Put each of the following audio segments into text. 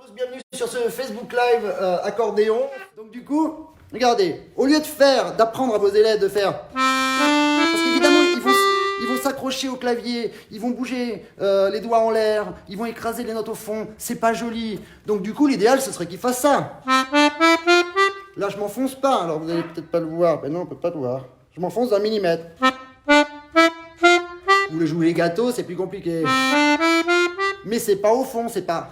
tous, bienvenue sur ce Facebook Live accordéon. Donc du coup, regardez, au lieu d'apprendre à vos élèves de faire... Parce qu'évidemment, ils vont s'accrocher au clavier, ils vont bouger les doigts en l'air, ils vont écraser les notes au fond, c'est pas joli. Donc du coup, l'idéal, ce serait qu'ils fassent ça. Là, je m'enfonce pas, alors vous allez peut-être pas le voir. Ben non, on peut pas le voir. Je m'enfonce d'un millimètre. Vous voulez jouer les gâteaux, c'est plus compliqué. Mais c'est pas au fond, c'est pas...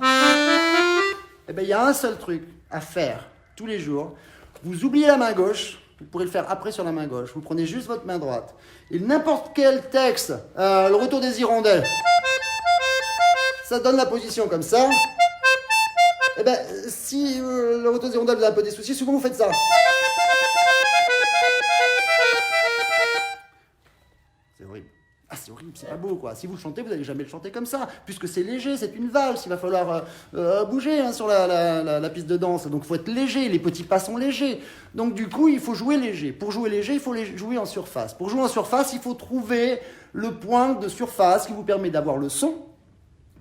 Eh bien, il y a un seul truc à faire tous les jours. Vous oubliez la main gauche, vous pourrez le faire après sur la main gauche. Vous prenez juste votre main droite. Et n'importe quel texte, le retour des hirondelles, ça donne la position comme ça. Eh bien, si le retour des hirondelles vous a un peu des soucis, souvent vous faites ça. C'est horrible. Ah, c'est horrible, c'est pas beau, quoi. Si vous le chantez, vous n'allez jamais le chanter comme ça, puisque c'est léger, c'est une valse, il va falloir bouger sur la piste de danse. Donc, il faut être léger, les petits pas sont légers. Donc, du coup, il faut jouer léger. Pour jouer léger, il faut jouer en surface. Pour jouer en surface, il faut trouver le point de surface qui vous permet d'avoir le son,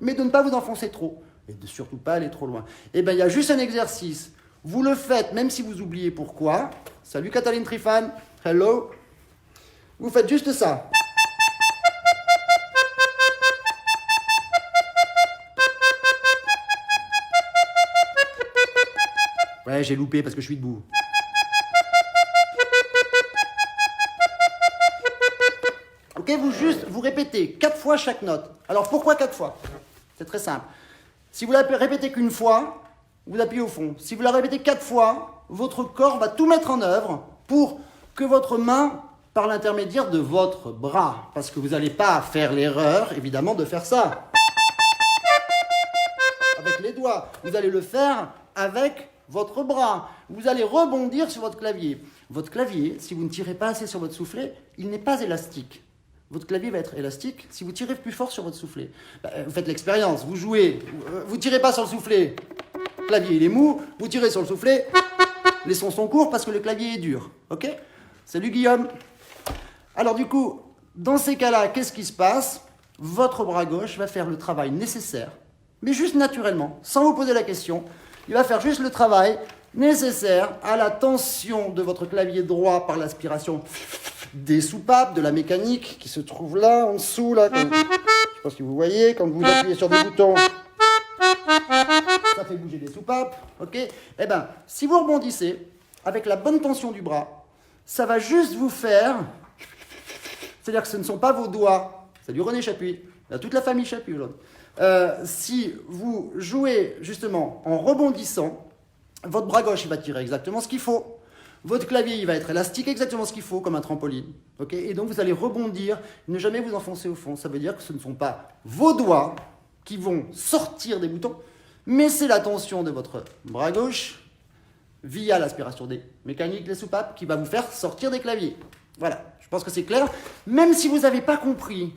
mais de ne pas vous enfoncer trop, et de surtout pas aller trop loin. Eh bien, il y a juste un exercice. Vous le faites, même si vous oubliez pourquoi. Salut, Cataline Trifan. Hello. Vous faites juste ça. Ouais, j'ai loupé parce que je suis debout. Ok, vous répétez 4 fois chaque note. Alors pourquoi 4 fois? C'est très simple. Si vous la répétez qu'une fois, vous appuyez au fond. Si vous la répétez 4 fois, votre corps va tout mettre en œuvre pour que votre main, par l'intermédiaire de votre bras, parce que vous n'allez pas faire l'erreur, évidemment, de faire ça. Avec les doigts. Vous allez le faire avec votre bras. Vous allez rebondir sur votre clavier. Votre clavier, si vous ne tirez pas assez sur votre soufflet, il n'est pas élastique. Votre clavier va être élastique si vous tirez plus fort sur votre soufflet. Vous faites l'expérience, vous jouez, vous tirez pas sur le soufflet, le clavier il est mou, vous tirez sur le soufflet, les sons sont courts parce que le clavier est dur. Ok? Salut Guillaume. Alors du coup, dans ces cas-là, qu'est-ce qui se passe? Votre bras gauche va faire le travail nécessaire, mais juste naturellement, sans vous poser la question. Il va faire juste le travail nécessaire à la tension de votre clavier droit par l'aspiration des soupapes, de la mécanique qui se trouve là, en dessous, là. Je ne sais pas si vous voyez, quand vous appuyez sur des boutons, ça fait bouger les soupapes, ok? Eh bien, si vous rebondissez avec la bonne tension du bras, ça va juste vous faire... C'est-à-dire que ce ne sont pas vos doigts. Salut René Chapuis, il y a toute la famille Chapuis, l'autre. Si vous jouez justement en rebondissant, votre bras gauche il va tirer exactement ce qu'il faut, votre clavier il va être élastique exactement ce qu'il faut comme un trampoline, okay? Et donc vous allez rebondir, ne jamais vous enfoncer au fond. Ça veut dire que ce ne sont pas vos doigts qui vont sortir des boutons, mais c'est la tension de votre bras gauche via l'aspiration des mécaniques, les soupapes, qui va vous faire sortir des claviers. Voilà, je pense que c'est clair. Même si vous n'avez pas compris,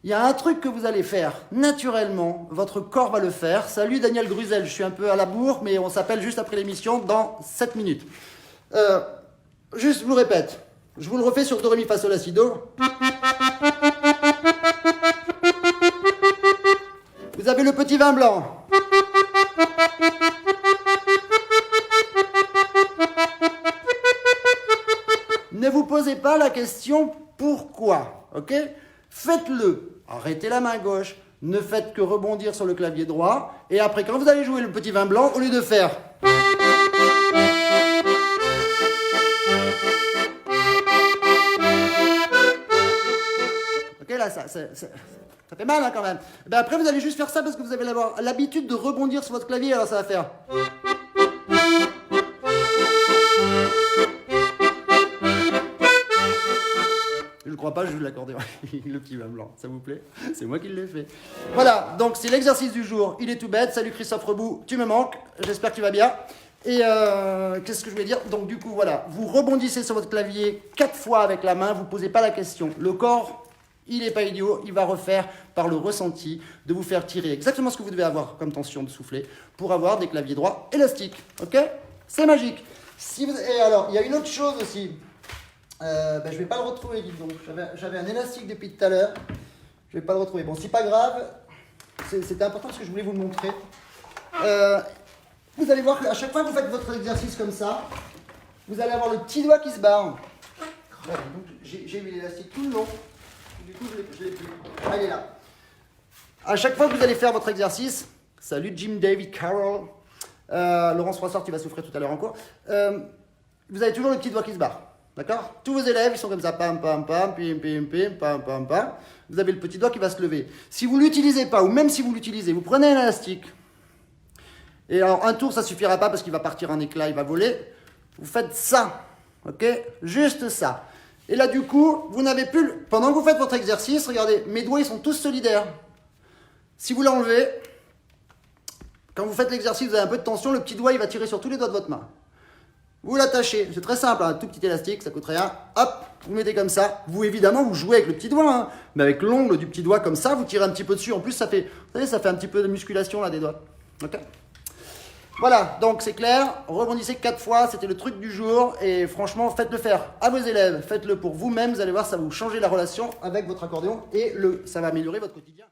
il y a un truc que vous allez faire naturellement, votre corps va le faire. Salut Daniel Gruzel, je suis un peu à la bourre, mais on s'appelle juste après l'émission dans 7 minutes. Juste, je vous le répète, je vous le refais sur Do, Ré, Mi, Fa, Sol, La, Si, Do. Vous avez le petit vin blanc. Ne vous posez pas la question pourquoi, ok? Faites-le. Arrêtez la main gauche, ne faites que rebondir sur le clavier droit, et après, quand vous allez jouer le petit vin blanc, au lieu de faire... Ok, là, ça fait mal, hein, quand même. Ben, après, vous allez juste faire ça parce que vous allez avoir l'habitude de rebondir sur votre clavier, alors ça va faire... Je ne crois pas, je joue de l'accordéon. Le petit vin blanc, ça vous plaît? C'est moi qui l'ai fait. Voilà, donc c'est l'exercice du jour. Il est tout bête. Salut Christophe Rebout, tu me manques. J'espère que tu vas bien. Et qu'est-ce que je voulais dire? Donc du coup, voilà, vous rebondissez sur votre clavier 4 fois avec la main. Vous ne posez pas la question. Le corps, il n'est pas idiot. Il va refaire par le ressenti de vous faire tirer exactement ce que vous devez avoir comme tension de soufflet pour avoir des claviers droits élastiques. Ok? C'est magique. Et alors, il y a une autre chose aussi. Je ne vais pas le retrouver, dites donc. J'avais un élastique depuis tout à l'heure. Je ne vais pas le retrouver. Bon, c'est pas grave. C'était important parce que je voulais vous le montrer. Vous allez voir qu'à chaque fois que vous faites votre exercice comme ça, vous allez avoir le petit doigt qui se barre. J'ai eu l'élastique tout le long. Du coup, je l'ai plus. Elle est là. À chaque fois que vous allez faire votre exercice, salut Jim David Carroll, Laurence Froissart qui va souffrir tout à l'heure en cours, vous avez toujours le petit doigt qui se barre. D'accord? Tous vos élèves, ils sont comme ça, pam, pam, pam, pim, pim, pim, pam, pam, pam. Vous avez le petit doigt qui va se lever. Si vous ne l'utilisez pas, ou même si vous l'utilisez, vous prenez un élastique. Et alors, un tour, ça ne suffira pas parce qu'il va partir en éclat, il va voler. Vous faites ça, ok? Juste ça. Et là, du coup, vous n'avez plus... Pendant que vous faites votre exercice, regardez, mes doigts, ils sont tous solidaires. Si vous l'enlevez, quand vous faites l'exercice, vous avez un peu de tension, le petit doigt, il va tirer sur tous les doigts de votre main. Vous l'attachez, c'est très simple, un tout petit élastique, ça coûte rien. Hop, vous mettez comme ça. Vous, évidemment, vous jouez avec le petit doigt, hein, mais avec l'ongle du petit doigt comme ça, vous tirez un petit peu dessus. En plus, ça fait, vous savez, ça fait un petit peu de musculation là des doigts. Ok? Voilà, donc c'est clair. Rebondissez 4 fois, c'était le truc du jour. Et franchement, faites-le faire à vos élèves, faites-le pour vous-même. Vous allez voir, ça va vous changer la relation avec votre accordéon et ça va améliorer votre quotidien.